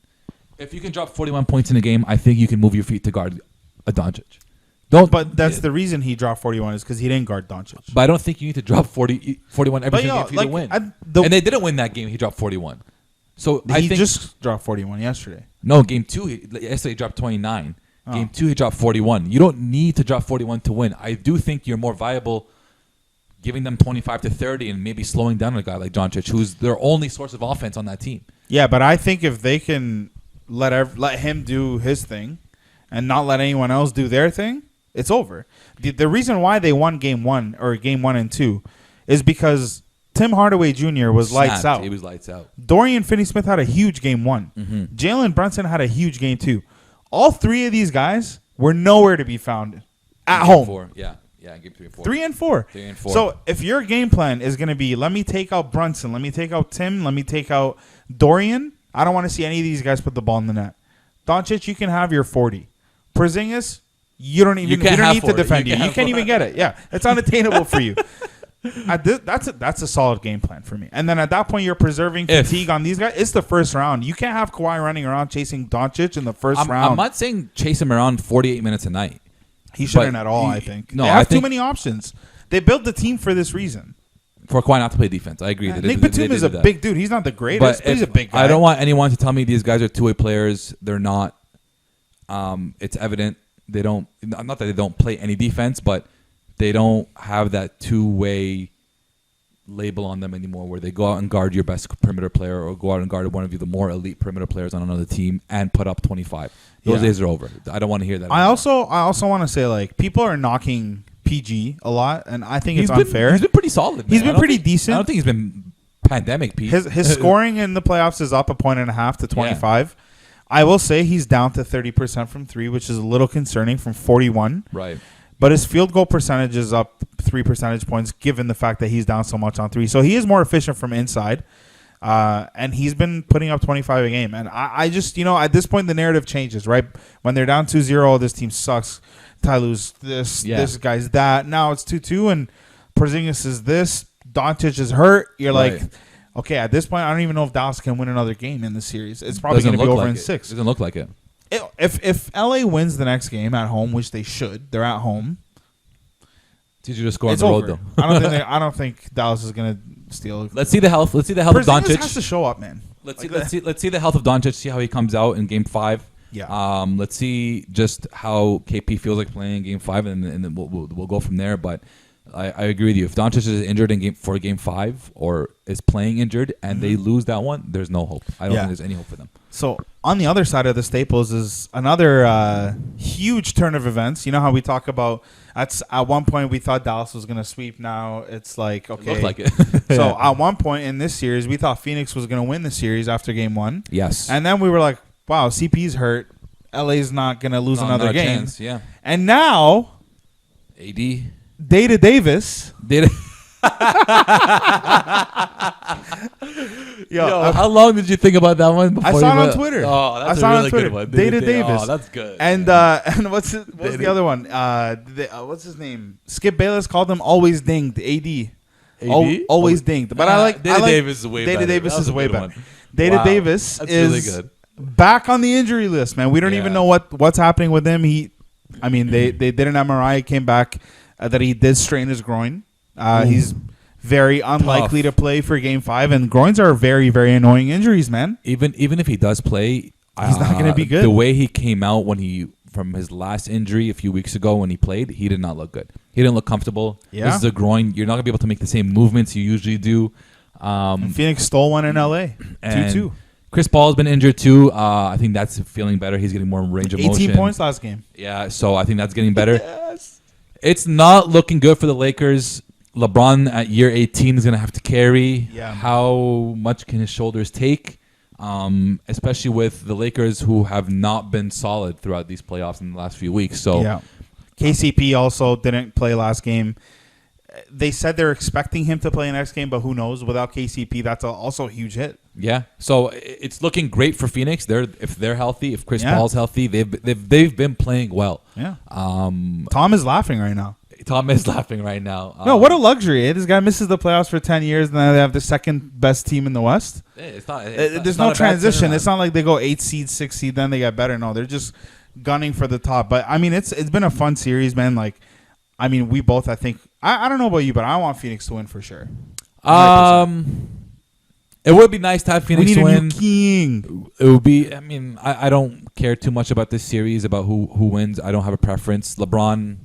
[SPEAKER 3] if you can drop 41 points in a game, I think you can move your feet to guard a Doncic.
[SPEAKER 2] But that's the reason he dropped 41 is because he didn't guard Doncic.
[SPEAKER 3] But I don't think you need to drop 41 every single game for you to win. And they didn't win that game. He dropped 41. So
[SPEAKER 2] he just dropped 41 yesterday.
[SPEAKER 3] No, Game 2, yesterday he dropped 29. Game 2, he dropped 41. You don't need to drop 41 to win. I do think you're more viable giving them 25 to 30 and maybe slowing down a guy like Doncic, who's their only source of offense on that team.
[SPEAKER 2] Yeah, but I think if they can let him do his thing and not let anyone else do their thing, it's over. The reason why they won game 1 and 2 is because Tim Hardaway Jr. was lights out.
[SPEAKER 3] He was lights out.
[SPEAKER 2] Dorian Finney-Smith had a huge game 1.
[SPEAKER 3] Mm-hmm.
[SPEAKER 2] Jalen Brunson had a huge game 2. All 3 of these guys were nowhere to be found at home.
[SPEAKER 3] 4. Yeah, game 3 and 4.
[SPEAKER 2] 3 and 4.
[SPEAKER 3] 3 and 4.
[SPEAKER 2] So if your game plan is going to be, let me take out Brunson, let me take out Tim, let me take out Dorian, I don't want to see any of these guys put the ball in the net. Doncic, you can have your 40. Porzingis, we don't need to defend you. You can't even get it. Yeah, it's unattainable for you. That's a solid game plan for me. And then at that point, you're preserving fatigue on these guys. It's the first round. You can't have Kawhi running around chasing Doncic in the first round.
[SPEAKER 3] I'm not saying chase him around 48 minutes a night.
[SPEAKER 2] He shouldn't at all, I think.
[SPEAKER 3] No,
[SPEAKER 2] they have too many options. They built the team for this reason.
[SPEAKER 3] For Kawhi not to play defense. I agree.
[SPEAKER 2] Nick Batum is a big dude. He's not the greatest, but he's a big guy.
[SPEAKER 3] I don't want anyone to tell me these guys are two-way players. They're not. It's evident they don't. Not that they don't play any defense, but they don't have that two-way label on them anymore where they go out and guard your best perimeter player or go out and guard one of the more elite perimeter players on another team and put up 25. Those days are over. I don't want to hear that anymore.
[SPEAKER 2] I also want to say, like, people are knocking PG a lot, and I think it's unfair.
[SPEAKER 3] He's been pretty solid, man.
[SPEAKER 2] He's been pretty decent.
[SPEAKER 3] I don't think he's been pandemic peak.
[SPEAKER 2] His scoring in the playoffs is up 1.5 to 25. Yeah. I will say he's down to 30% from 3, which is a little concerning from 41.
[SPEAKER 3] Right.
[SPEAKER 2] But his field goal percentage is up 3 percentage points given the fact that he's down so much on 3. So he is more efficient from inside. And he's been putting up 25 a game. And I just, at this point, the narrative changes, right? When they're down 2-0, this team sucks. Tyloo's this guy's that. Now it's 2-2, and Porzingis is this. Doncic is hurt. You're like, okay, at this point, I don't even know if Dallas can win another game in this series. It's probably going to be over in 6.
[SPEAKER 3] Doesn't look like it.
[SPEAKER 2] If LA wins the next game at home, which they should, they're at home.
[SPEAKER 3] It's easier to score on the road, though.
[SPEAKER 2] I don't think Dallas is going to steal.
[SPEAKER 3] Let's see the health. Let's see the health of Doncic.
[SPEAKER 2] Has to show up, man.
[SPEAKER 3] Let's see the health of Doncic. See how he comes out in Game 5.
[SPEAKER 2] Yeah.
[SPEAKER 3] Let's see just how KP feels like playing in Game 5, and then we'll go from there. But I agree with you. If Doncic is injured in Game 5 or is playing injured and they lose that one, there's no hope. I don't think there's any hope for them.
[SPEAKER 2] So on the other side of the Staples is another huge turn of events. You know how we talk about at one point we thought Dallas was going to sweep. Now it's like, okay.
[SPEAKER 3] It looked like it.
[SPEAKER 2] So at one point in this series, we thought Phoenix was going to win the series after Game 1.
[SPEAKER 3] Yes.
[SPEAKER 2] And then we were like, wow, CP's hurt. LA's not going to lose another game.
[SPEAKER 3] Chance, yeah.
[SPEAKER 2] And now
[SPEAKER 3] AD.
[SPEAKER 2] Data Davis.
[SPEAKER 3] Yo, how long did you think about that one?
[SPEAKER 2] I saw it on Twitter.
[SPEAKER 3] Oh, that's a really good one.
[SPEAKER 2] Data Davis.
[SPEAKER 3] Oh, that's good.
[SPEAKER 2] And what's the other one? What's his name? Skip Bayless called him always dinged. AD. Always dinged. But I like
[SPEAKER 3] Data Davis is way better.
[SPEAKER 2] Data Davis is way better.
[SPEAKER 3] One.
[SPEAKER 2] Data Davis
[SPEAKER 3] that's
[SPEAKER 2] is
[SPEAKER 3] really good.
[SPEAKER 2] Back on the injury list, man. We don't even know what's happening with him. They did an MRI. It came back that he did strain his groin. He's very unlikely to play for Game 5, and groins are very, very annoying injuries, man.
[SPEAKER 3] Even if he does play,
[SPEAKER 2] he's not going to be good.
[SPEAKER 3] The way he came out from his last injury a few weeks ago when he played, he did not look good. He didn't look comfortable.
[SPEAKER 2] Yeah.
[SPEAKER 3] This is a groin. You're not going to be able to make the same movements you usually do.
[SPEAKER 2] And Phoenix stole one in LA. 2-2.
[SPEAKER 3] Chris Paul's been injured too. I think that's feeling better. He's getting more range of motion.
[SPEAKER 2] 18 points last game.
[SPEAKER 3] Yeah, so I think that's getting better.
[SPEAKER 2] Yes.
[SPEAKER 3] It's not looking good for the Lakers. LeBron at year 18 is going to have to carry.
[SPEAKER 2] Yeah.
[SPEAKER 3] How much can his shoulders take? Especially with the Lakers who have not been solid throughout these playoffs in the last few weeks. So
[SPEAKER 2] yeah. KCP also didn't play last game. They said they're expecting him to play next game, but who knows? Without KCP, that's also a huge hit.
[SPEAKER 3] Yeah, so it's looking great for Phoenix. If they're healthy, if Chris Paul's healthy, they've been playing well.
[SPEAKER 2] Yeah. Tom is laughing right now.
[SPEAKER 3] No,
[SPEAKER 2] what a luxury! This guy misses the playoffs for 10 years, and then they have the second best team in the West. There's no transition. It's not like they go 8 seed, 6 seed, then they get better. No, they're just gunning for the top. But I mean, it's been a fun series, man. Like, I mean, we both, I think. I don't know about you, but I want Phoenix to win for sure. 100%.
[SPEAKER 3] It would be nice to have Phoenix win.
[SPEAKER 2] We need a new king.
[SPEAKER 3] It would be. I mean, I don't care too much about this series about who wins. I don't have a preference. LeBron,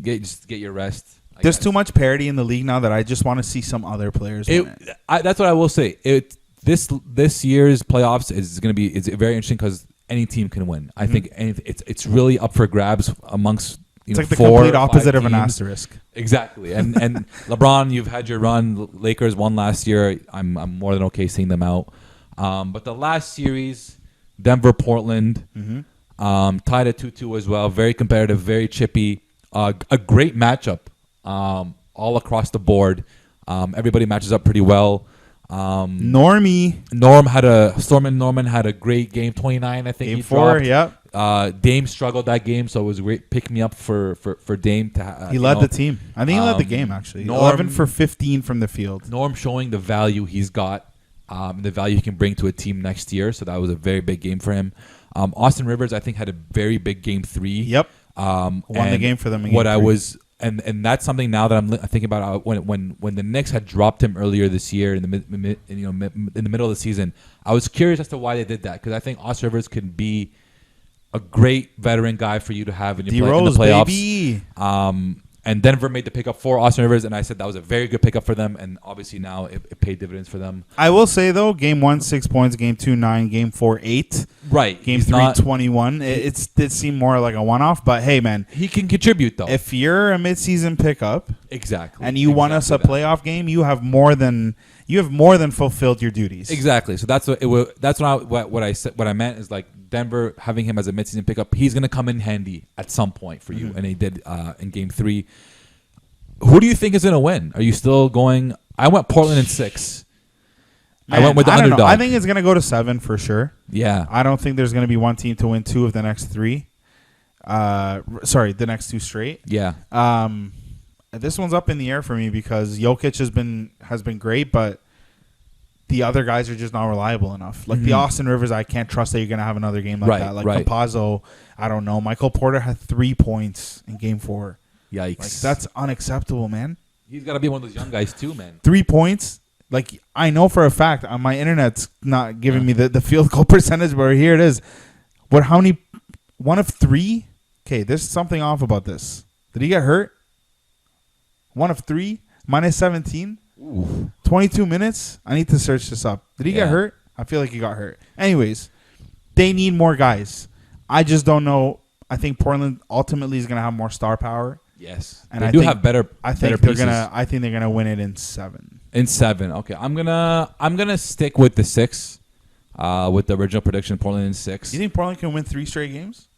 [SPEAKER 3] just get your rest.
[SPEAKER 2] There's too much parity in the league now that I just want to see some other players win it.
[SPEAKER 3] That's what I will say. This year's playoffs is going to be very interesting because any team can win. I think it's really up for grabs amongst
[SPEAKER 2] It's like the
[SPEAKER 3] 4
[SPEAKER 2] complete
[SPEAKER 3] or 5
[SPEAKER 2] opposite of an
[SPEAKER 3] teams.
[SPEAKER 2] asterisk.
[SPEAKER 3] Exactly. And LeBron, you've had your run. Lakers won last year. I'm more than okay seeing them out. But the last series, Denver, Portland, tied at 2-2 as well. Very competitive, very chippy. A great matchup all across the board. Everybody matches up pretty well. Storm and Norman had a great game. 29, I think.
[SPEAKER 2] Game
[SPEAKER 3] he
[SPEAKER 2] 4,
[SPEAKER 3] dropped.
[SPEAKER 2] yep.
[SPEAKER 3] Dame struggled that game, so it was a great pick me up for Dame to.
[SPEAKER 2] He led the team. I think he led the game actually. 11 for 15 from the field.
[SPEAKER 3] Norm showing the value he's got, the value he can bring to a team next year. So that was a very big game for him. Austin Rivers, I think, had a very big game 3.
[SPEAKER 2] Yep. Won the game for them.
[SPEAKER 3] And that's something now that I'm thinking about when the Knicks had dropped him earlier this year in the middle of the season. I was curious as to why they did that, because I think Austin Rivers could be a great veteran guy for you to have in the playoffs.
[SPEAKER 2] Baby.
[SPEAKER 3] And Denver made the pickup for Austin Rivers, and I said that was a very good pickup for them, and obviously now it paid dividends for them.
[SPEAKER 2] I will say, though, game 1, 6 points. Game 2, 9. Game 4, 8.
[SPEAKER 3] Right.
[SPEAKER 2] Game 3, 21. It seemed more like a one-off, but hey, man.
[SPEAKER 3] He can contribute, though.
[SPEAKER 2] If you're a midseason pickup
[SPEAKER 3] exactly,
[SPEAKER 2] and you won us a playoff game, you have more than fulfilled your duties.
[SPEAKER 3] Exactly. So that's what I said. What I meant is, like, Denver having him as a midseason pickup, he's going to come in handy at some point for you, and he did in Game 3. Who do you think is going to win? Are you still going? I went Portland in 6.
[SPEAKER 2] Man,
[SPEAKER 3] I went with the underdog.
[SPEAKER 2] I think it's going to go to 7 for sure.
[SPEAKER 3] Yeah.
[SPEAKER 2] I don't think there's going to be one team to win 2 of the next 3. The next 2 straight.
[SPEAKER 3] Yeah.
[SPEAKER 2] This one's up in the air for me because Jokic has been great, but the other guys are just not reliable enough. Like the Austin Rivers, I can't trust that you're going to have another game like that. Like Campazzo, I don't know. Michael Porter had 3 points in Game 4.
[SPEAKER 3] Yikes.
[SPEAKER 2] Like, that's unacceptable, man.
[SPEAKER 3] He's got to be one of those young guys too, man.
[SPEAKER 2] 3 points. Like, I know for a fact, my internet's not giving me the field goal percentage, but here it is. What? How many? 1 of 3? Okay, there's something off about this. Did he get hurt? 1 of 3? Minus 17?
[SPEAKER 3] Ooh.
[SPEAKER 2] 22 minutes? I need to search this up. Did he get hurt? I feel like he got hurt. Anyways, they need more guys. I just don't know. I think Portland ultimately is going to have more star power.
[SPEAKER 3] Yes.
[SPEAKER 2] And
[SPEAKER 3] they have better pieces.
[SPEAKER 2] I think they're gonna win it in 7.
[SPEAKER 3] In 7. Okay. I'm gonna stick with the 6. With the original prediction, Portland in 6.
[SPEAKER 2] You think Portland can win 3 straight games?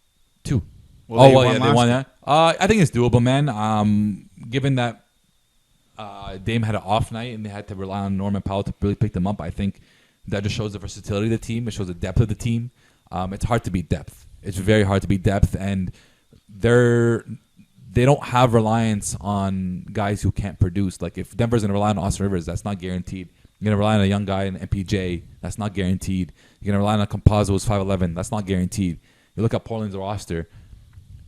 [SPEAKER 3] 2.
[SPEAKER 2] Well,
[SPEAKER 3] they won that. I think it's doable, man. Given that Dame had an off night and they had to rely on Norman Powell to really pick them up, I think that just shows the versatility of the team. It shows the depth of the team. It's hard to beat depth. It's very hard to beat depth, and they don't have reliance on guys who can't produce. Like, if Denver's going to rely on Austin Rivers, that's not guaranteed. You're going to rely on a young guy in MPJ, that's not guaranteed. You're going to rely on a Campazzo who's 5'11", that's not guaranteed. You look at Portland's roster,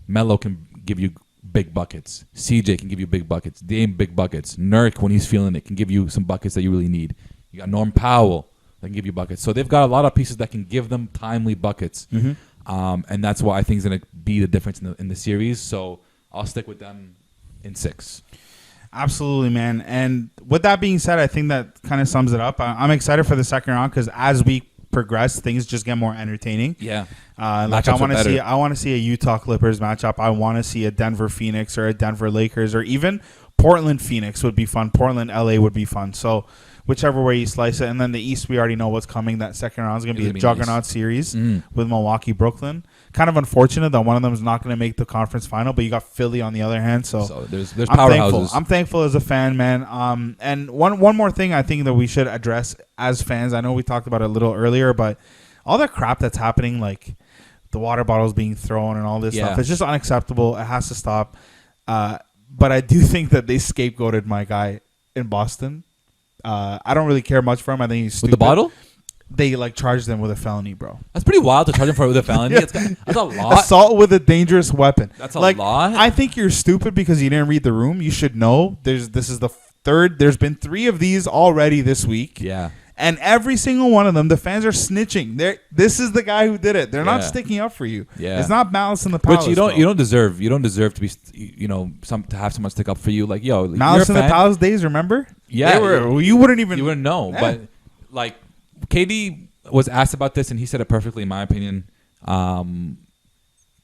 [SPEAKER 3] Melo can give you big buckets. CJ can give you big buckets. Dame, big buckets. Nurk, when he's feeling it, can give you some buckets that you really need. You got Norm Powell that can give you buckets. So they've got a lot of pieces that can give them timely buckets. And that's why I think is going to be the difference in the series. So I'll stick with them in 6.
[SPEAKER 2] Absolutely, man. And with that being said, I think that kind of sums it up. I'm excited for the second round because as we progress, things just get more entertaining.
[SPEAKER 3] Yeah.
[SPEAKER 2] Like I want to see a Utah Clippers matchup. I want to see a Denver Phoenix or a Denver Lakers or even Portland Phoenix would be fun. Portland LA would be fun. So whichever way you slice it. And then the East, we already know what's coming. That second round is going to be a juggernaut series with Milwaukee, Brooklyn. Kind of unfortunate that one of them is not going to make the conference final, but you got Philly on the other hand. So
[SPEAKER 3] there's powerhouses.
[SPEAKER 2] I'm thankful as a fan, man. And one more thing I think that we should address as fans. I know we talked about it a little earlier, but all that crap that's happening, like the water bottles being thrown and all this stuff, it's just unacceptable. It has to stop. But I do think that they scapegoated my guy in Boston. I don't really care much for him. I think he's stupid.
[SPEAKER 3] With the bottle?
[SPEAKER 2] They charged him with a felony, bro.
[SPEAKER 3] That's pretty wild to charge him with a felony. That's a lot.
[SPEAKER 2] Assault with a dangerous weapon.
[SPEAKER 3] That's a lot.
[SPEAKER 2] I think you're stupid because you didn't read the room. You should know. This is the third. There's been 3 of these already this week.
[SPEAKER 3] Yeah.
[SPEAKER 2] And every single one of them, the fans are snitching. This is the guy who did it. They're not sticking up for you.
[SPEAKER 3] Yeah.
[SPEAKER 2] It's not Malice in the Palace.
[SPEAKER 3] Which you don't deserve to be to have someone stick up for you. Like, yo,
[SPEAKER 2] Malice in the Palace days, remember?
[SPEAKER 3] Yeah.
[SPEAKER 2] You wouldn't know.
[SPEAKER 3] Yeah. But like KD was asked about this and he said it perfectly in my opinion.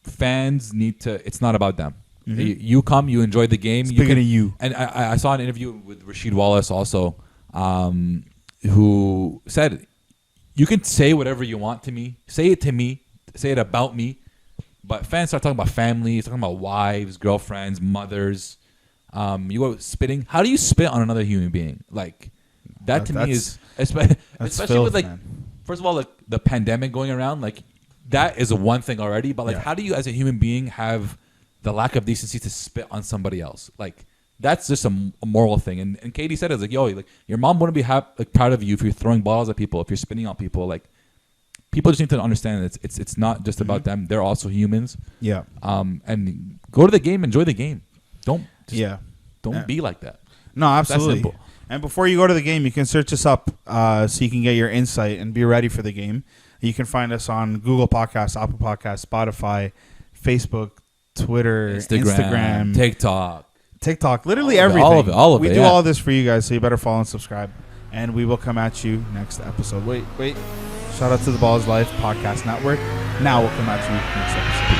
[SPEAKER 3] Fans need to. It's not about them. You come, you enjoy the game.
[SPEAKER 2] Speaking of you.
[SPEAKER 3] And I saw an interview with Rasheed Wallace also, who said, "You can say whatever you want to me. Say it to me. Say it about me." But fans start talking about families, talking about wives, girlfriends, mothers. You go spitting. How do you spit on another human being? Like that to me is especially
[SPEAKER 2] filth,
[SPEAKER 3] with like,
[SPEAKER 2] man.
[SPEAKER 3] first of all, like the pandemic going around. Like that is one thing already. But like, how do you as a human being have the lack of decency to spit on somebody else? Like that's just a moral thing. And Katie said it's like, yo, like your mom wouldn't be proud of you if you're throwing balls at people, if you're spitting on people. Like people just need to understand that it's not just about them. They're also humans. Yeah. And go to the game, enjoy the game. Don't be like that.
[SPEAKER 2] No, absolutely. And before you go to the game, you can search us up so you can get your insight and be ready for the game. You can find us on Google Podcasts, Apple Podcasts, Spotify, Facebook, Twitter, Instagram, TikTok, literally everything.
[SPEAKER 3] All of it.
[SPEAKER 2] We do all of this for you guys, so you better follow and subscribe. And we will come at you next episode. Wait. Shout out to the Balls Life Podcast Network. Now we'll come at you next episode.